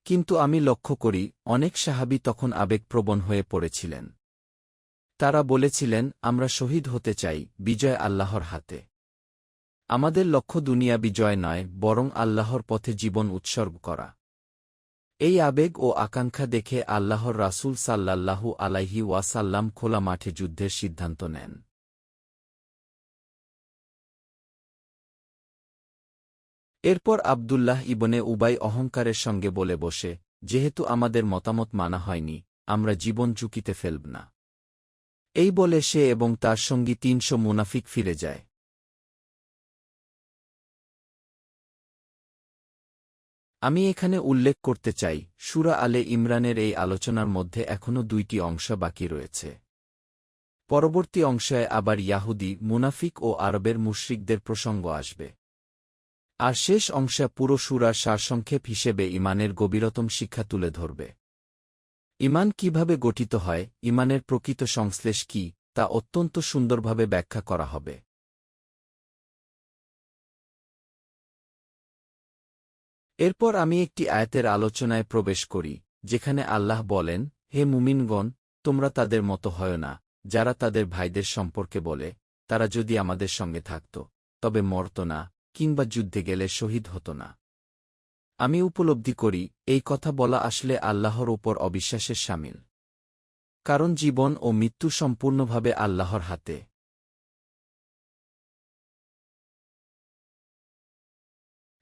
কিন্তু আমি লক্ষ্য করি অনেক সাহাবী তখন আবেগপ্রবণ হয়ে পড়েছিলেন। তারা বলেছিলেন, আমরা শহীদ হতে চাই, বিজয় আল্লাহর হাতে। আমাদের লক্ষ্য দুনিয়া বিজয় নয়, বরং আল্লাহর পথে জীবন উৎসর্গ করা। এই আবেগ ও আকাঙ্ক্ষা দেখে আল্লাহর রাসূল সাল্লাল্লাহু আলাইহি ওয়াসাল্লাম খোলা মাঠে যুদ্ধের সিদ্ধান্ত নেন। এরপর আবদুল্লাহ ইবনে উবাই অহংকারের সঙ্গে বলে বসে, যেহেতু আমাদের মতামত মানা হয়নি, আমরা জীবন ঝুঁকিতে ফেলব না। এই বলে সে এবং তার সঙ্গী ৩০০ মুনাফিক ফিরে যায়। আমি এখানে উল্লেখ করতে চাই, সূরা আলে ইমরানের এই আলোচনার মধ্যে এখনও ২টি অংশ বাকি রয়েছে। পরবর্তী অংশে আবার ইয়াহুদী, মুনাফিক ও আরবের মুশরিকদের প্রসঙ্গ আসবে। আর শেষ অংশে পুরো সূরার সারসংক্ষেপ হিসেবে ঈমানের গভীরতম শিক্ষা তুলে ধরবে। ঈমান কিভাবে গঠিত হয়, ঈমানের প্রকৃত সংশ্লেষ কি, তা অত্যন্ত সুন্দরভাবে ব্যাখ্যা করা হবে। এরপর আমি একটি আয়াতের আলোচনায় প্রবেশ করি, যেখানে আল্লাহ বলেন, হে মুমিনগণ, তোমরা তাদের মতো হয় না, যারা তাদের ভাইদের সম্পর্কে বলে, তারা যদি আমাদের সঙ্গে থাকত, তবে মরত না, কিংবা যুদ্ধে গেলে শহীদ হতো না। আমি উপলব্ধি করি, এই কথা বলা আসলে আল্লাহর ওপর অবিশ্বাসের শামিল। কারণ জীবন ও মৃত্যু সম্পূর্ণভাবে আল্লাহর হাতে।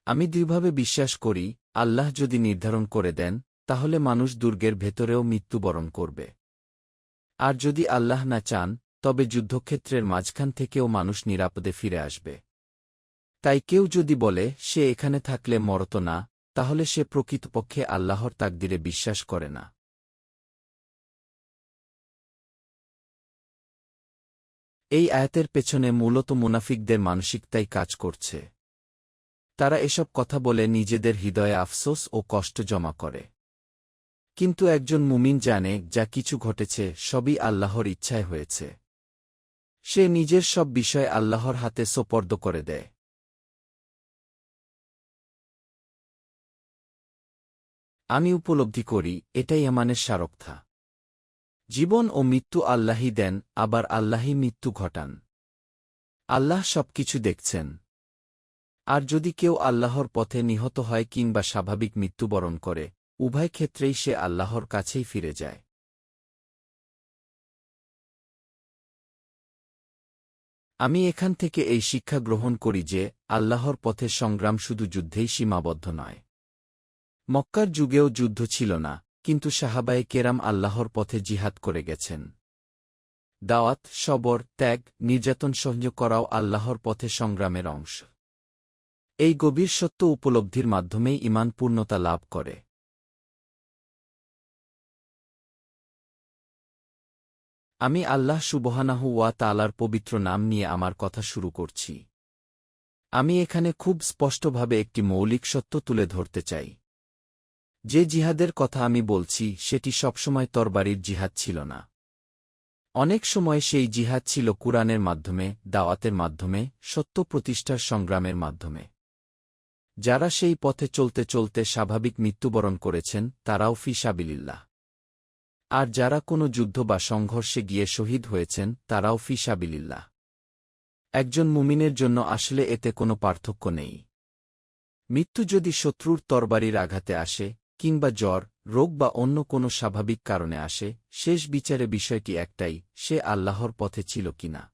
আমি দৃঢ়ভাবে বিশ্বাস করি, আল্লাহ যদি নির্ধারণ করে দেন, তাহলে মানুষ দুর্গের ভেতরেও মৃত্যুবরণ করবে। আর যদি আল্লাহ না চান, তবে যুদ্ধক্ষেত্রের মাঝখান থেকেও মানুষ নিরাপদে ফিরে আসবে। তাই কেউ যদি বলে সে এখানে থাকলে মরত না, তাহলে সে প্রকৃতপক্ষে আল্লাহর তাকদিরে বিশ্বাস করে না। এই আয়াতের পেছনে মূলত মুনাফিকদের মানসিকতাই কাজ করছে। তারা এসব কথা বলে নিজেদের হৃদয়ে আফসোস ও কষ্ট জমা করে। কিন্তু একজন মুমিন জানে, যা কিছু ঘটেছে সবই আল্লাহর ইচ্ছায় হয়েছে। সে নিজের সব বিষয় আল্লাহর হাতে সোপর্দ করে দেয়। আমি উপলব্ধি করি, এটাই ঈমানের সারথ্য। জীবন ও মৃত্যু আল্লাহই দেন, আবার আল্লাহই মৃত্যু ঘটান। আল্লাহ সবকিছু দেখছেন। আর যদি কেউ আল্লাহর পথে নিহত হয় কিংবা স্বাভাবিক মৃত্যুবরণ করে, উভয় ক্ষেত্রেই সে আল্লাহর কাছেই ফিরে যায়। আমি এখান থেকে এই শিক্ষা গ্রহণ করি যে, আল্লাহর পথে সংগ্রাম শুধু যুদ্ধেই সীমাবদ্ধ নয়। মক্কার যুগেও যুদ্ধ ছিল না, কিন্তু সাহাবায়ে কেরাম আল্লাহর পথে জিহাদ করে গেছেন। দাওয়াত, সবর, ত্যাগ, নির্যাতন সহ্য করাও আল্লাহর পথে সংগ্রামের অংশ। এই গভীর সত্য উপলব্ধির মাধ্যমেই ঈমান পূর্ণতা লাভ করে। আমি আল্লাহ সুবহানাহু ওয়া তাআলার পবিত্র নাম নিয়ে আমার কথা শুরু করছি। আমি এখানে খুব স্পষ্টভাবে একটি মৌলিক সত্য তুলে ধরতে চাই। যে জিহাদের কথা আমি বলছি সেটি সবসময় তরবারির জিহাদ ছিল না। অনেক সময় সেই জিহাদ ছিল কুরআনের মাধ্যমে, দাওয়াতের মাধ্যমে, সত্য প্রতিষ্ঠার সংগ্রামের মাধ্যমে। যারা সেই পথে চলতে চলতে স্বাভাবিক মৃত্যুবরণ করেছেন, তারাও ফি সাবিলিল্লাহ। আর যারা কোনো যুদ্ধ বা সংঘর্ষে গিয়ে শহীদ হয়েছেন, তারাও ফি সাবিলিল্লাহ। একজন মুমিনের জন্য আসলে এতে কোনো পার্থক্য নেই। মৃত্যু যদি শত্রুর তরবারির আঘাতে আসে, কিংবা জ্বর, রোগ বা অন্য কোনো স্বাভাবিক কারণে আসে, শেষ বিচারে বিষয়টি একটাই, সে আল্লাহর পথে ছিল কিনা।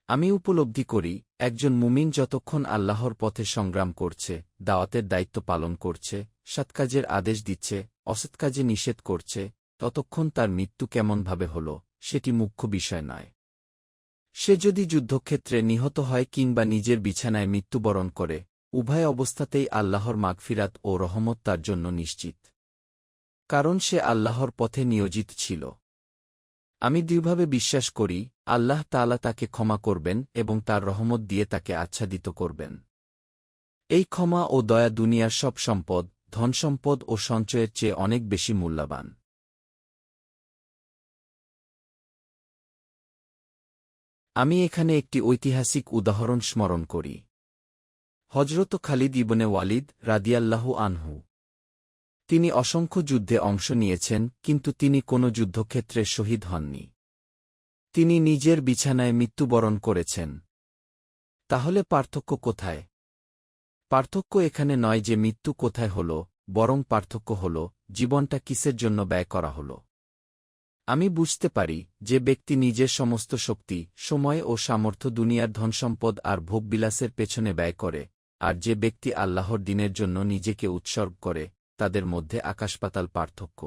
আমি উপলব্ধি করি, একজন মুমিন যতক্ষণ আল্লাহর পথে সংগ্রাম করছে, দাওয়াতের দায়িত্ব পালন করছে, সৎকাজের আদেশ দিচ্ছে, অসৎকাজে নিষেধ করছে, ততক্ষণ তার মৃত্যু কেমনভাবে হল, সেটি মুখ্য বিষয় নয়। সে যদি যুদ্ধক্ষেত্রে নিহত হয় কিংবা নিজের বিছানায় মৃত্যুবরণ করে, উভয় অবস্থাতেই আল্লাহর মাগফিরাত ও রহমত তার জন্য নিশ্চিত। কারণ সে আল্লাহর পথে নিয়োজিত ছিল। আমি দৃঢ়ভাবে বিশ্বাস করি, আল্লাহ তাআলা তাকে ক্ষমা করবেন এবং তার রহমত দিয়ে তাকে আচ্ছাদিত করবেন। এই ক্ষমা ও দয়া দুনিয়ার সব সম্পদ, ধনসম্পদ ও সঞ্চয়ের চেয়ে অনেক বেশি মূল্যবান। আমি এখানে একটি ঐতিহাসিক উদাহরণ স্মরণ করি। হজরত খালিদ ইবনে ওয়ালিদ রাদিয়াল্লাহু আনহু। তিনি অসংখ্য যুদ্ধে অংশ নিয়েছেন, কিন্তু তিনি কোনো যুদ্ধক্ষেত্রে শহীদ হননি। তিনি নিজের বিছানায় মৃত্যুবরণ করেছেন। তাহলে পার্থক্য কোথায়? পার্থক্য এখানে নয় যে মৃত্যু কোথায় হল, বরং পার্থক্য হল জীবনটা কিসের জন্য ব্যয় করা হল। আমি বুঝতে পারি যে ব্যক্তি নিজের সমস্ত শক্তি, সময় ও সামর্থ্য দুনিয়ার ধনসম্পদ আর ভোগবিলাসের পেছনে ব্যয় করে, আর যে ব্যক্তি আল্লাহর দিনের জন্য নিজেকে উৎসর্গ করে, তাদের মধ্যে আকাশপাতাল পার্থক্য।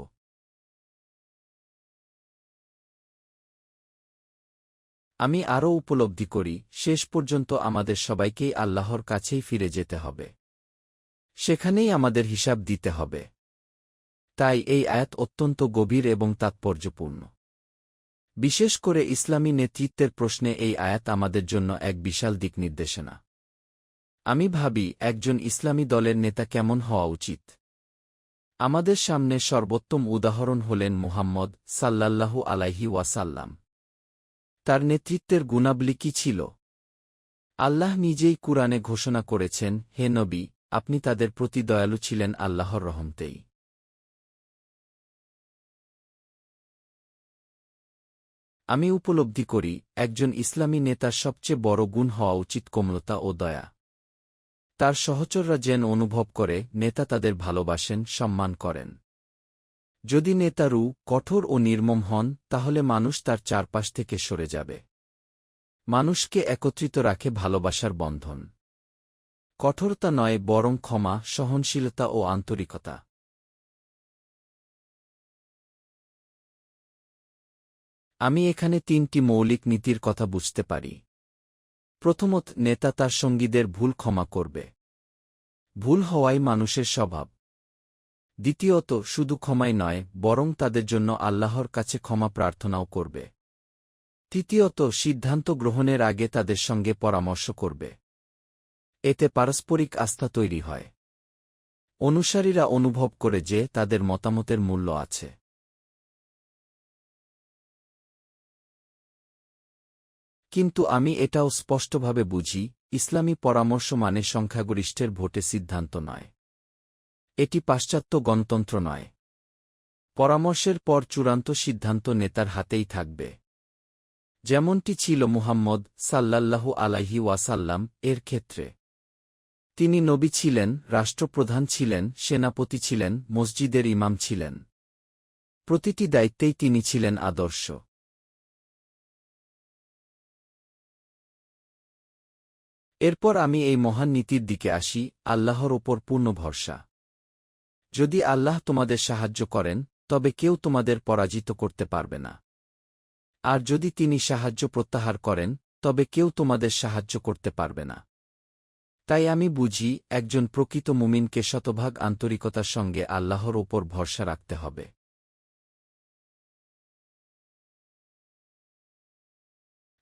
আমি আরও উপলব্ধি করি, শেষ পর্যন্ত আমাদের সবাইকেই আল্লাহর কাছেই ফিরে যেতে হবে। সেখানেই আমাদের হিসাব দিতে হবে। তাই এই আয়াত অত্যন্ত গভীর এবং তাৎপর্যপূর্ণ। বিশেষ করে ইসলামী নেতৃত্বের প্রশ্নে এই আয়াত আমাদের জন্য এক বিশাল দিক নির্দেশনা। আমি ভাবি, একজন ইসলামী দলের নেতা কেমন হওয়া উচিত? আমাদের সামনে সর্বোত্তম উদাহরণ হলেন মুহাম্মদ সাল্লাল্লাহু আলাইহি ওয়াসাল্লাম। তার নেতৃত্বের গুণাবলী কি ছিল? আল্লাহ নিজেই কুরআনে ঘোষণা করেছেন, হে নবী, আপনি তাদের প্রতি দয়ালু ছিলেন আল্লাহর রহমতেই। আমি উপলব্ধি করি, একজন ইসলামী নেতার সবচেয়ে বড় গুণ হওয়া উচিত কোমলতা ও দয়া। তার সহচররা যেন অনুভব করে নেতা তাদের ভালোবাসেন, সম্মান করেন। যদি নেতা রূঢ়, কঠোর ও নির্মম হন, তাহলে মানুষ তার চারপাশ থেকে সরে যাবে। মানুষকে একত্রিত রাখে ভালোবাসার বন্ধন। কঠোরতা নয়, বরং ক্ষমা, সহনশীলতা ও আন্তরিকতা। আমি এখানে তিনটি মৌলিক নীতির কথা বুঝতে পারি। প্রথমত, নেতা তার সঙ্গীদের ভুল ক্ষমা করবে। ভুল হওয়াই মানুষের স্বভাব। দ্বিতীয়ত, শুধু ক্ষমাই নয়, বরং তাদের জন্য আল্লাহর কাছে ক্ষমা প্রার্থনাও করবে। তৃতীয়ত, সিদ্ধান্ত গ্রহণের আগে তাদের সঙ্গে পরামর্শ করবে। এতে পারস্পরিক আস্থা তৈরি হয়। অনুসারীরা অনুভব করে যে তাদের মতামতের মূল্য আছে। কিন্তু আমি এটাও স্পষ্টভাবে বুঝি, ইসলামী পরামর্শ মানে সংখ্যাগরিষ্ঠের ভোটে সিদ্ধান্ত নয়। এটি পাশ্চাত্য গণতন্ত্র নয়। পরামর্শের পর চূড়ান্ত সিদ্ধান্ত নেতার হাতেই থাকবে। যেমনটি ছিল মুহাম্মদ সাল্লাল্লাহু আলাইহি ওয়াসাল্লাম এর ক্ষেত্রে। তিনি নবী ছিলেন, রাষ্ট্রপ্রধান ছিলেন, সেনাপতি ছিলেন, মসজিদের ইমাম ছিলেন। প্রতিটি দায়িত্বেই তিনি ছিলেন আদর্শ। এরপর আমি এই মহান নীতির দিকে আসি, আল্লাহর ওপর পূর্ণ ভরসা। যদি আল্লাহ তোমাদের সাহায্য করেন, তবে কেউ তোমাদের পরাজিত করতে পারবে না। আর যদি তিনি সাহায্য প্রত্যাহার করেন, তবে কেউ তোমাদের সাহায্য করতে পারবে না। তাই আমি বুঝি, একজন প্রকৃত মুমিনকে শতভাগ আন্তরিকতার সঙ্গে আল্লাহর ওপর ভরসা রাখতে হবে।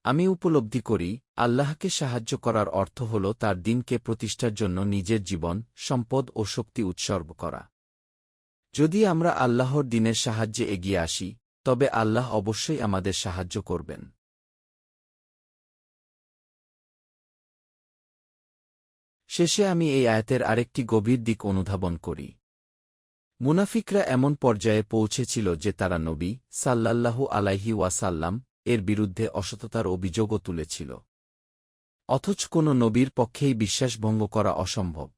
আমি উপলব্ধি করি, আল্লাহকে সাহায্য করার অর্থ হল তার দ্বীনকে প্রতিষ্ঠার জন্য নিজের জীবন, সম্পদ ও শক্তি উৎসর্গ করা। যদি আমরা আল্লাহর দ্বীনের সাহায্যে এগিয়ে আসি, তবে আল্লাহ অবশ্যই আমাদের সাহায্য করবেন। শেষে আমি এই আয়াতের আরেকটি গভীর দিক অনুধাবন করি। মুনাফিকরা এমন পর্যায়ে পৌঁছেছিল যে তারা নবী সাল্লাল্লাহু আলাইহি ওয়াসাল্লাম এর বিরুদ্ধে অসততার অভিযোগও তুলেছিল। অথচ কোনো নবীর পক্ষেই বিশ্বাসভঙ্গ করা অসম্ভব।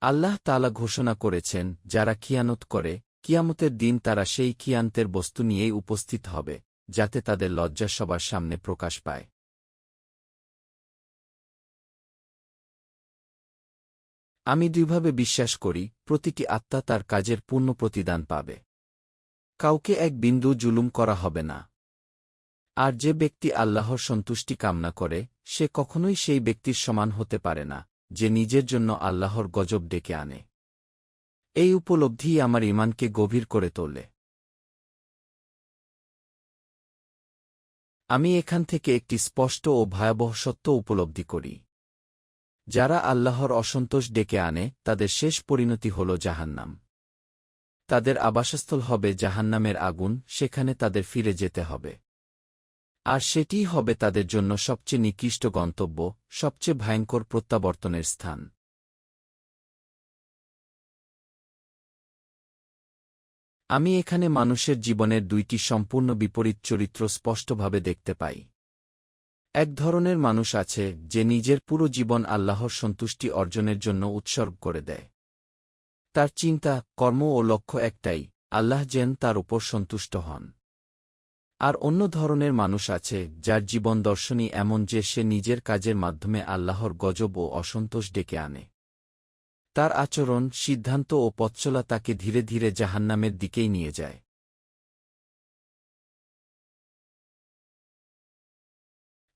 আল্লাহ তাআলা ঘোষণা করেছেন, যারা খিয়ানত করে, কিয়ামতের দিন তারা সেই খিয়ানতের বস্তু নিয়েই উপস্থিত হবে, যাতে তাদের লজ্জা সবার সামনে প্রকাশ পায়। আমি দুইভাবে বিশ্বাস করি, প্রতিটি আত্মা তার কাজের পূর্ণ প্রতিদান পাবে। কাউকে এক বিন্দু জুলুম করা হবে না। আর যে ব্যক্তি আল্লাহর সন্তুষ্টি কামনা করে, সে কখনোই সেই ব্যক্তির সমান হতে পারে না, যে নিজের জন্য আল্লাহর গজব ডেকে আনে। এই উপলব্ধিই আমার ঈমানকে গভীর করে তোলে। আমি এখান থেকে একটি স্পষ্ট ও ভয়াবহ সত্য উপলব্ধি করি। যারা আল্লাহর অসন্তোষ ডেকে আনে, তাদের শেষ পরিণতি হল জাহান্নাম। তাদের আবাসস্থল হবে জাহান্নামের আগুন, সেখানে তাদের ফিরে যেতে হবে। আর সেটিই হবে তাদের জন্য সবচেয়ে নিকৃষ্ট গন্তব্য, সবচেয়ে ভয়ঙ্কর প্রত্যাবর্তনের স্থান। আমি এখানে মানুষের জীবনের দুইটি সম্পূর্ণ বিপরীত চরিত্র স্পষ্টভাবে দেখতে পাই। এক ধরনের মানুষ আছে যে নিজের পুরো জীবন আল্লাহর সন্তুষ্টি অর্জনের জন্য উৎসর্গ করে দেয়। তার চিন্তা, কর্ম ও লক্ষ্য একটাই, আল্লাহ যেন তার উপর সন্তুষ্ট হন। আর অন্য ধরনের মানুষ আছে যার জীবন দর্শনই এমন যে সে নিজের কাজের মাধ্যমে আল্লাহর গজব ও অসন্তোষ ডেকে আনে। তার আচরণ, সিদ্ধান্ত ও পথচলা তাকে ধীরে ধীরে জাহান্নামের দিকেই নিয়ে যায়।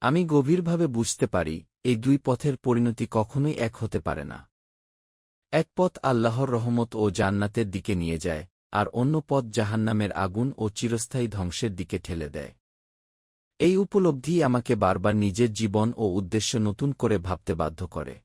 আমি গভীরভাবে বুঝতে পারি, এই দুই পথের পরিণতি কখনোই এক হতে পারে না। এক পথ আল্লাহর রহমত ও জান্নাতের দিকে নিয়ে যায়, আর অন্য পথ জাহান্নামের আগুন ও চিরস্থায়ী ধ্বংসের দিকে ঠেলে দেয়। এই উপলব্ধি আমাকে বারবার নিজের জীবন ও উদ্দেশ্য নতুন করে ভাবতে বাধ্য করে।